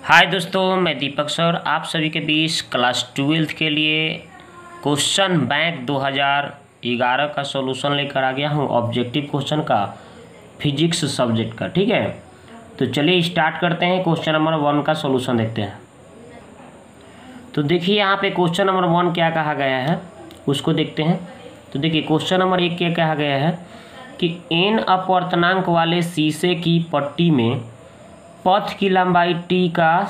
हाय दोस्तों, मैं दीपक सर आप सभी के बीच क्लास 12th के लिए क्वेश्चन बैंक 2011 का सॉल्यूशन लेकर आ गया हूँ। ऑब्जेक्टिव क्वेश्चन का, फिजिक्स सब्जेक्ट का। ठीक है, तो चलिए स्टार्ट करते हैं। क्वेश्चन नंबर 1 का सॉल्यूशन देखते हैं। तो देखिए यहाँ पे क्वेश्चन नंबर 1 क्या कहा गया है उसको देखते हैं। तो देखिए क्वेश्चन नंबर 1 क्या कहा गया है कि n अपवर्तनांक वाले शीशे की पट्टी में पथ की लंबाई t का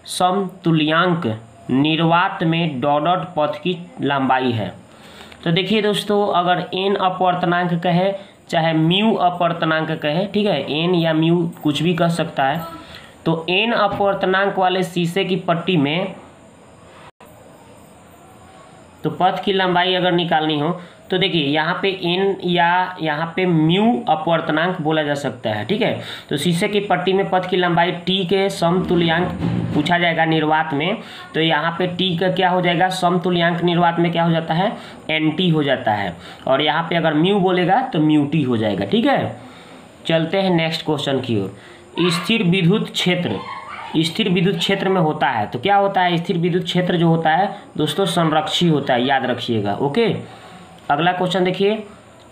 समतुल्यांक निर्वात में डॉट पथ की लंबाई है। तो देखिए दोस्तों, अगर n अपवर्तनांक कहे चाहे म्यू अपवर्तनांक कहे, ठीक है, n या म्यू कुछ भी कह सकता है। तो n अपवर्तनांक वाले शीशे की पट्टी में तो पथ की लंबाई अगर निकालनी हो तो देखिए यहाँ पे n या यहाँ पे म्यू अपवर्तनांक बोला जा सकता है। ठीक है, तो शीशे की पट्टी में पथ की लंबाई t के समतुल्यांक पूछा जाएगा निर्वात में। तो यहाँ पे t का क्या हो जाएगा, समतुल्यांक निर्वात में क्या हो जाता है, nt हो जाता है। और यहाँ पे अगर म्यू बोलेगा तो म्यू t हो जाएगा। ठीक है, चलते हैं नेक्स्ट क्वेश्चन की ओर। स्थिर विद्युत क्षेत्र में होता है। तो क्या होता है, स्थिर विद्युत क्षेत्र जो होता है दोस्तों संरक्षी होता है, याद रखिएगा। ओके, अगला क्वेश्चन देखिए।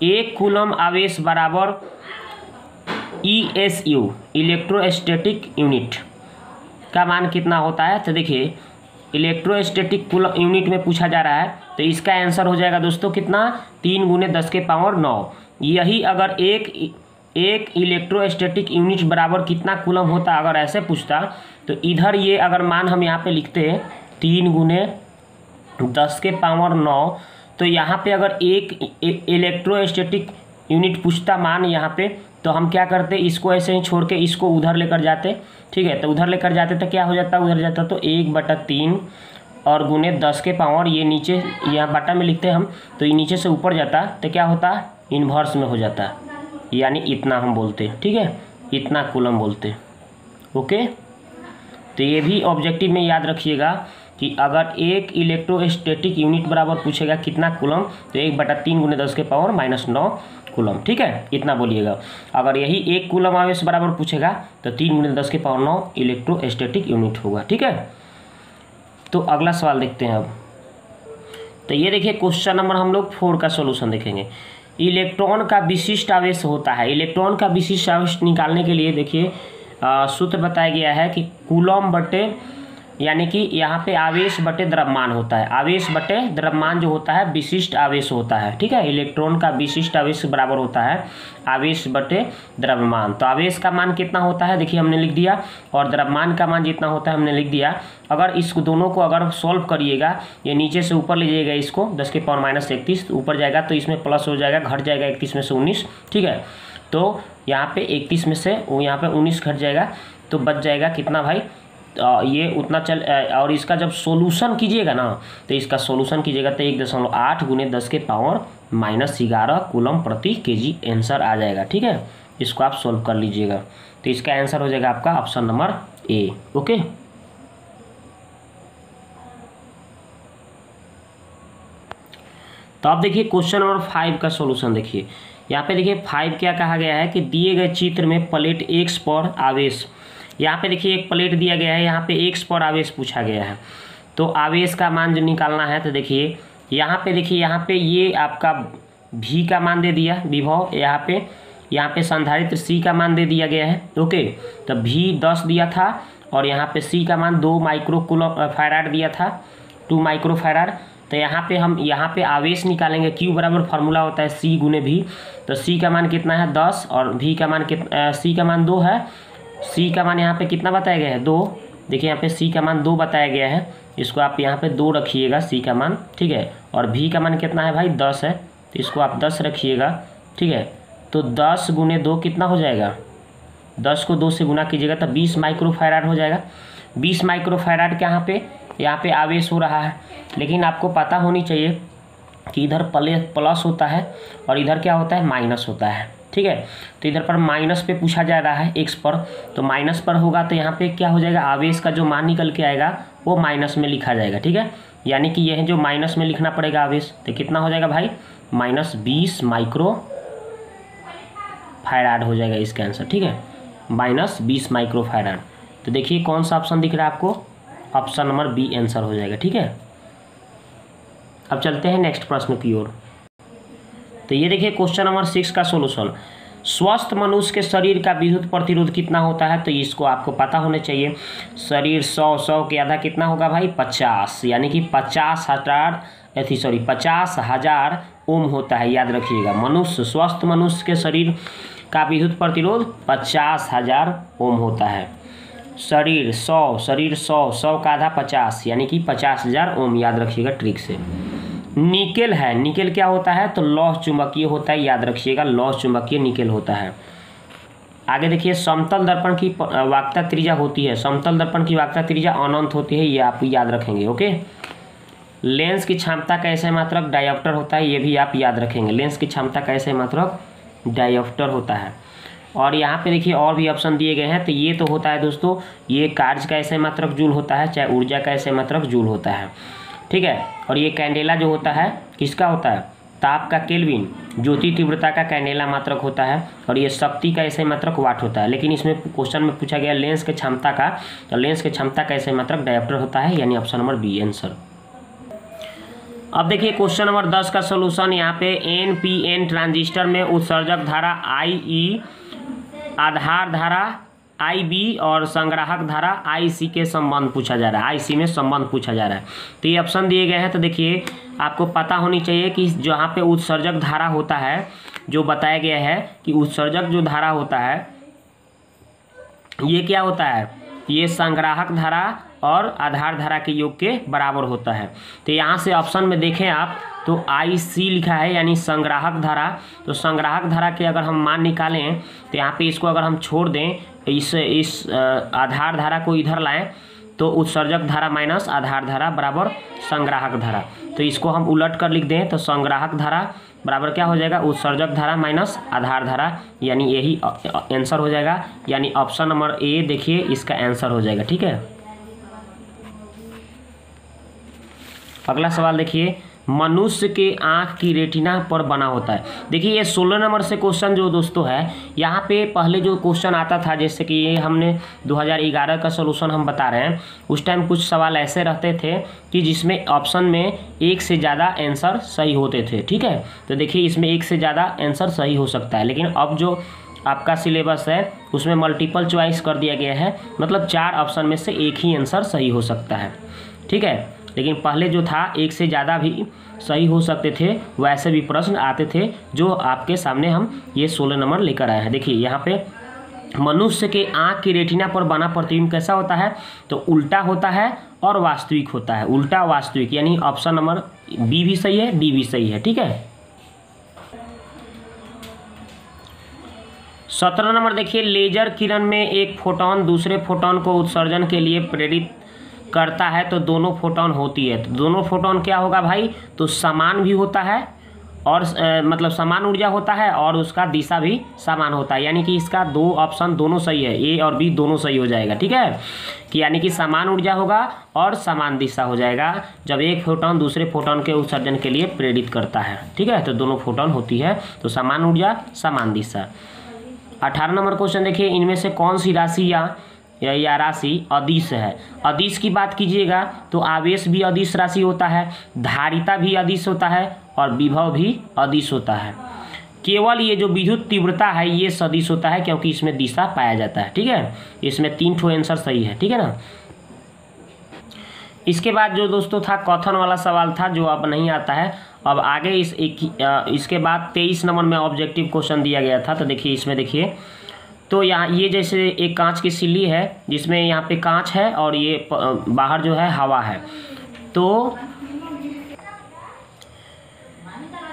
1 कूलम आवेश बराबर ESU इलेक्ट्रोस्टैटिक यूनिट का मान कितना होता है। तो देखिए इलेक्ट्रोस्टैटिक यूनिट में पूछा जा रहा है, तो इसका आंसर हो जाएगा दोस्तों कितना, 3 × 10⁹ यही अगर एक इलेक्ट्रोस्टैटिक यूनिट बराबर कितना कूलम होता, अगर ऐसे पूछता तो इधर ये अगर मान हम यहाँ पे लिखते हैं 3 × 10⁹, तो यहाँ पे अगर एक इलेक्ट्रोस्टैटिक यूनिट पूछता मान यहाँ पे, तो हम क्या करते, इसको ऐसे ही छोड़ के इसको उधर लेकर जाते। ठीक है, तो उधर लेकर जाते तो क्या हो जाता, उधर जाता तो 1/3 और × 10⁻, ये नीचे यहाँ बटा में लिखते हैं हम, तो ये नीचे से ऊपर जाता तो क्या होता, इन्वर्स में हो जाता, यानी इतना हम बोलते। ठीक है, इतना कूलम बोलते। ओके, तो ये भी ऑब्जेक्टिव में याद रखिएगा कि अगर एक इलेक्ट्रोस्टैटिक यूनिट बराबर पूछेगा कितना कूलम, तो 1/3 × 10⁻⁹ कूलम। ठीक है, इतना बोलिएगा। अगर यही 1 कूलम आवेश बराबर पूछेगा तो 3 × 10⁹ इलेक्ट्रोस्टैटिक यूनिट होगा। ठीक है, तो अगला सवाल देखते हैं अब। तो ये देखिए क्वेश्चन नंबर हम लोग 4 का सॉल्यूशन देखेंगे। इलेक्ट्रॉन का विशिष्ट आवेश होता है। इलेक्ट्रॉन का विशिष्ट आवेश निकालने के लिए देखिए सूत्र बताया गया है कि कूलम बटे, यानी कि यहाँ पे आवेश बटे द्रव्यमान होता है। आवेश बटे द्रव्यमान जो होता है विशिष्ट आवेश होता है। ठीक है, इलेक्ट्रॉन का विशिष्ट आवेश बराबर होता है आवेश बटे द्रव्यमान। तो आवेश का मान कितना होता है देखिए हमने लिख दिया, और द्रव्यमान का मान जितना होता है हमने लिख दिया। अगर इस दोनों को अगर सॉल्व करिएगा, ये नीचे से ऊपर ले जाइएगा इसको 10⁻31 ऊपर जाएगा तो इसमें प्लस हो जाएगा, घट जाएगा 31 में से 19। ठीक है, तो यहाँ पे 31 में से यहाँ पे 19 घट जाएगा, तो बच जाएगा कितना भाई, ये उतना चल। और इसका जब सॉल्यूशन कीजिएगा ना, तो इसका सॉल्यूशन कीजिएगा तो 1.8 × 10⁻⁻11 कूलम प्रति kg आंसर आ जाएगा। ठीक है, इसको आप सॉल्व कर लीजिएगा, तो इसका आंसर हो जाएगा आपका ऑप्शन नंबर ए। ओके, तो आप देखिए क्वेश्चन नंबर 5 का सॉल्यूशन देखिए। यहाँ पे देखिए 5 क्या कहा गया है कि दिए गए चित्र में प्लेट X पर आवेश, यहाँ पे देखिए एक प्लेट दिया गया है, यहाँ पे X पर आवेश पूछा गया है। तो आवेश का मान जो निकालना है, तो देखिए यहाँ पे देखिए यहाँ पे ये आपका V का मान दे दिया, विभव। यहाँ पे संधारित्र C का मान दे दिया गया है। ओके, तो V 10 दिया था और यहाँ पे C का मान 2 माइक्रोफैराड दिया था, 2 माइक्रोफैराड। तो यहाँ पे आवेश निकालेंगे, Q बराबर फार्मूला होता है C × V। तो C का मान कितना है 10 और V का मान कितना, C का मान 2 है। C का मान यहाँ पे कितना बताया गया है 2। देखिए यहाँ पे C का मान 2 बताया गया है, इसको आप यहाँ पे 2 रखिएगा C का मान। ठीक है, और V का मान कितना है भाई 10 है, तो इसको आप 10 रखिएगा। ठीक है, तो 10 × 2 कितना हो जाएगा, 10 को 2 से गुना कीजिएगा तो 20 माइक्रोफैराड हो जाएगा। 20 माइक्रोफैराड के यहाँ पे आवेश हो रहा है, लेकिन आपको पता होनी चाहिए कि इधर प्लस होता है और इधर क्या होता है, माइनस होता है। ठीक है, तो इधर पर माइनस पे पूछा जा रहा है X पर, तो माइनस पर होगा तो यहाँ पे क्या हो जाएगा, आवेश का जो मान निकल के आएगा वो माइनस में लिखा जाएगा। ठीक है, यानी कि यह जो माइनस में लिखना पड़ेगा आवेश, तो कितना हो जाएगा भाई, -20 माइक्रो फैराड हो जाएगा इसका आंसर। ठीक है, -20 माइक्रोफैराड। तो देखिए कौन सा ऑप्शन दिख रहा है आपको, ऑप्शन नंबर बी आंसर हो जाएगा। ठीक है, अब चलते हैं नेक्स्ट प्रश्न की ओर। तो ये देखिए क्वेश्चन नंबर 6 का सोल्यूशन, स्वस्थ मनुष्य के शरीर का विद्युत प्रतिरोध कितना होता है, तो इसको आपको पता होना चाहिए। शरीर 100 के आधा कितना होगा भाई 50, यानी कि 50,000 ओम होता है, याद रखिएगा। मनुष्य, स्वस्थ मनुष्य के शरीर का विद्युत प्रतिरोध 50,000 ओम होता है। शरीर 100 का आधा 50, यानी कि 50,000 ओम, याद रखिएगा ट्रिक से। निकेल है, निकेल क्या होता है, तो लौह चुंबकीय होता है, याद रखिएगा लौह चुंबकीय निकेल होता है। आगे देखिए समतल दर्पण की वाक्यता त्रिज्या होती है, समतल दर्पण की वाक्यता त्रिज्या अनंत होती है, ये आप याद रखेंगे। ओके, लेंस की क्षमता का ऐसे मात्रक डायोप्टर होता है, ये भी आप याद रखेंगे। लेंस की क्षमता का ऐसे मात्रक डायोप्टर होता है। और यहाँ पे देखिए और भी ऑप्शन दिए गए हैं, तो ये तो होता है दोस्तों, ये कार्य का ऐसे मात्रक जूल होता है, चाहे ऊर्जा का ऐसे मात्रक जूल होता है। ठीक है, और ये कैंडेला जो होता है किसका होता है, ताप का केल्विन, ज्योति तीव्रता का कैंडेला मात्रक होता है। और ये शक्ति का ऐसे मात्रक वाट होता है। लेकिन इसमें क्वेश्चन में पूछा गया लेंस के क्षमता का, तो लेंस के क्षमता का ऐसे मात्रक डायोप्टर होता है, यानी ऑप्शन नंबर बी आंसर। अब देखिए क्वेश्चन नंबर 10 का सोल्यूशन, यहाँ पे NPN ट्रांजिस्टर में उत्सर्जक धारा IE, आधार धारा IB और संग्राहक धारा IC के संबंध पूछा जा रहा है, IC में संबंध पूछा जा रहा है। तो ये ऑप्शन दिए गए हैं, तो देखिए आपको पता होनी चाहिए कि जहाँ पे उत्सर्जक धारा होता है, जो बताया गया है कि उत्सर्जक जो धारा होता है ये क्या होता है, ये संग्राहक धारा और आधार धारा के योग के बराबर होता है। तो यहाँ से ऑप्शन में देखें आप तो IC लिखा है, यानी संग्राहक धारा। तो संग्राहक धारा के अगर हम मान निकालें तो यहाँ पे इसको अगर हम छोड़ दें, इस आधार धारा को इधर लाएं, तो उत्सर्जक धारा माइनस आधार धारा बराबर संग्राहक धारा। तो इसको हम उलट कर लिख दें तो संग्राहक धारा बराबर क्या हो जाएगा, उत्सर्जक धारा माइनस आधार धारा, यानी यही आंसर हो जाएगा, यानी ऑप्शन नंबर ए देखिए इसका आंसर हो जाएगा। ठीक है, अगला सवाल देखिए, मनुष्य के आँख की रेटिना पर बना होता है। देखिए ये 16 नंबर से क्वेश्चन जो दोस्तों है, यहाँ पे पहले जो क्वेश्चन आता था, जैसे कि ये हमने 2011 का सॉल्यूशन हम बता रहे हैं, उस टाइम कुछ सवाल ऐसे रहते थे कि जिसमें ऑप्शन में एक से ज़्यादा आंसर सही होते थे। ठीक है, तो देखिए इसमें एक से ज़्यादा आंसर सही हो सकता है, लेकिन अब जो आपका सिलेबस है उसमें मल्टीपल चॉइस कर दिया गया है, मतलब 4 ऑप्शन में से एक ही आंसर सही हो सकता है। ठीक है, लेकिन पहले जो था एक से ज़्यादा भी सही हो सकते थे, वैसे भी प्रश्न आते थे, जो आपके सामने हम ये 16 नंबर लेकर आए हैं। देखिए यहाँ पे मनुष्य के आँख की रेटिना पर बना प्रतिबिंब कैसा होता है, तो उल्टा होता है और वास्तविक होता है, उल्टा वास्तविक, यानी ऑप्शन नंबर बी भी सही है, डी भी सही है। ठीक है, 17 नंबर देखिए, लेजर किरण में एक फोटोन दूसरे फोटोन को उत्सर्जन के लिए प्रेरित करता है तो दोनों फोटोन होती है। तो दोनों फोटोन क्या होगा भाई, तो समान भी होता है और मतलब समान ऊर्जा होता है और उसका दिशा भी समान होता है, यानी कि इसका 2 ऑप्शन दोनों सही है, ए और बी दोनों सही हो जाएगा। ठीक है, कि यानी कि समान ऊर्जा होगा और समान दिशा हो जाएगा जब एक फोटोन दूसरे फोटोन के उत्सर्जन के लिए प्रेरित करता है। ठीक है, तो दोनों फोटोन होती है, तो समान ऊर्जा समान दिशा। 18 नंबर क्वेश्चन देखिए, इनमें से कौन सी राशि या राशि अदिश है। अदिश की बात कीजिएगा तो आवेश भी अदिश राशि होता है, धारिता भी अदिश होता है और विभव भी अदिश होता है। केवल ये जो विद्युत तीव्रता है ये सदिश होता है, क्योंकि इसमें दिशा पाया जाता है। ठीक है, इसमें 3 ठो आंसर सही है। ठीक है ना, इसके बाद जो दोस्तों था कथन वाला सवाल था, जो अब नहीं आता है। अब आगे इसके बाद 23 नंबर में ऑब्जेक्टिव क्वेश्चन दिया गया था। तो देखिए इसमें देखिए, तो यहाँ ये जैसे एक कांच की सिल्ली है जिसमें यहाँ पे कांच है और ये बाहर जो है हवा है।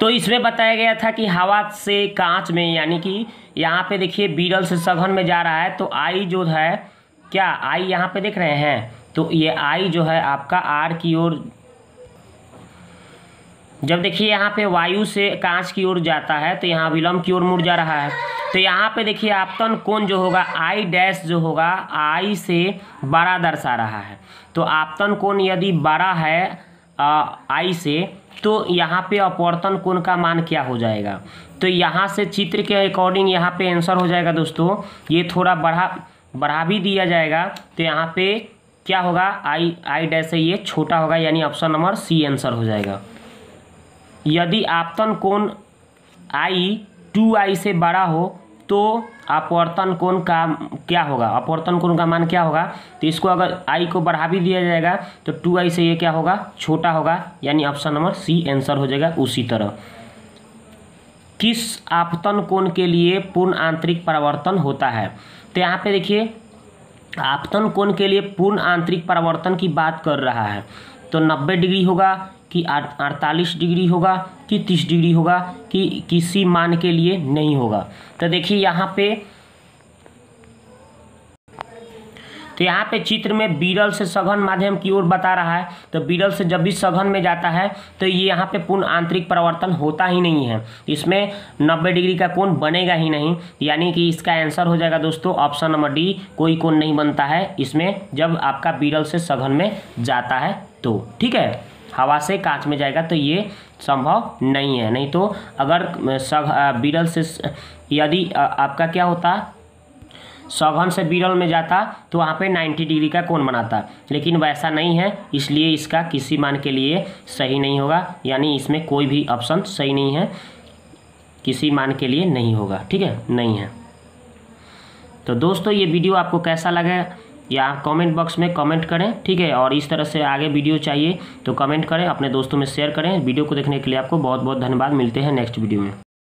तो इसमें बताया गया था कि हवा से कांच में, यानी कि यहाँ पे देखिए बीरल से सघन में जा रहा है, तो आई जो है क्या, आई यहाँ पे देख रहे हैं, तो ये आई जो है आपका आर की ओर, जब देखिए यहाँ पे वायु से कांच की ओर जाता है तो यहाँ विलंब की ओर मुड़ जा रहा है। तो यहाँ पे देखिए आपतन कोण जो होगा आई डैश जो होगा आई से बड़ा दर्शा रहा है। तो आपतन कोण यदि बड़ा है आई से, तो यहाँ पे अपवर्तन कोण का मान क्या हो जाएगा। तो यहाँ से चित्र के अकॉर्डिंग यहाँ पे आंसर हो जाएगा दोस्तों, ये थोड़ा बड़ा बढ़ा भी दिया जाएगा तो यहाँ पे क्या होगा, आई डैश से ये छोटा होगा, यानी ऑप्शन नंबर सी आंसर हो जाएगा। यदि आपतन कोण आई 2i से बड़ा हो तो अपवर्तन कोण का क्या होगा, अपवर्तन कोण का मान क्या होगा। तो इसको अगर i को बढ़ा भी दिया जाएगा तो 2i से ये क्या होगा, छोटा होगा, यानी ऑप्शन नंबर सी आंसर हो जाएगा। उसी तरह किस आपतन कोण के लिए पूर्ण आंतरिक परावर्तन होता है। तो यहाँ पे देखिए आपतन कोण के लिए पूर्ण आंतरिक परावर्तन की बात कर रहा है, तो 90 डिग्री होगा कि 48 डिग्री होगा कि 30 डिग्री होगा कि किसी मान के लिए नहीं होगा। तो देखिए यहाँ पे चित्र में विरल से सघन माध्यम की ओर बता रहा है। तो विरल से जब भी सघन में जाता है तो ये यहाँ पे पूर्ण आंतरिक परावर्तन होता ही नहीं है, इसमें 90 डिग्री का कोण बनेगा ही नहीं, यानी कि इसका आंसर हो जाएगा दोस्तों ऑप्शन नंबर डी, कोई कोण नहीं बनता है इसमें जब आपका विरल से सघन में जाता है तो। ठीक है, हवा से कांच में जाएगा तो ये संभव नहीं है। नहीं तो अगर विरल से यदि आपका क्या होता, सघन से विरल में जाता तो वहाँ पे 90 डिग्री का कोण बनाता, लेकिन वैसा नहीं है, इसलिए इसका किसी मान के लिए सही नहीं होगा, यानी इसमें कोई भी ऑप्शन सही नहीं है, किसी मान के लिए नहीं होगा। ठीक है, नहीं है। तो दोस्तों ये वीडियो आपको कैसा लगा या कमेंट बॉक्स में कमेंट करें। ठीक है, और इस तरह से आगे वीडियो चाहिए तो कमेंट करें, अपने दोस्तों में शेयर करें। वीडियो को देखने के लिए आपको बहुत बहुत धन्यवाद। मिलते हैं नेक्स्ट वीडियो में।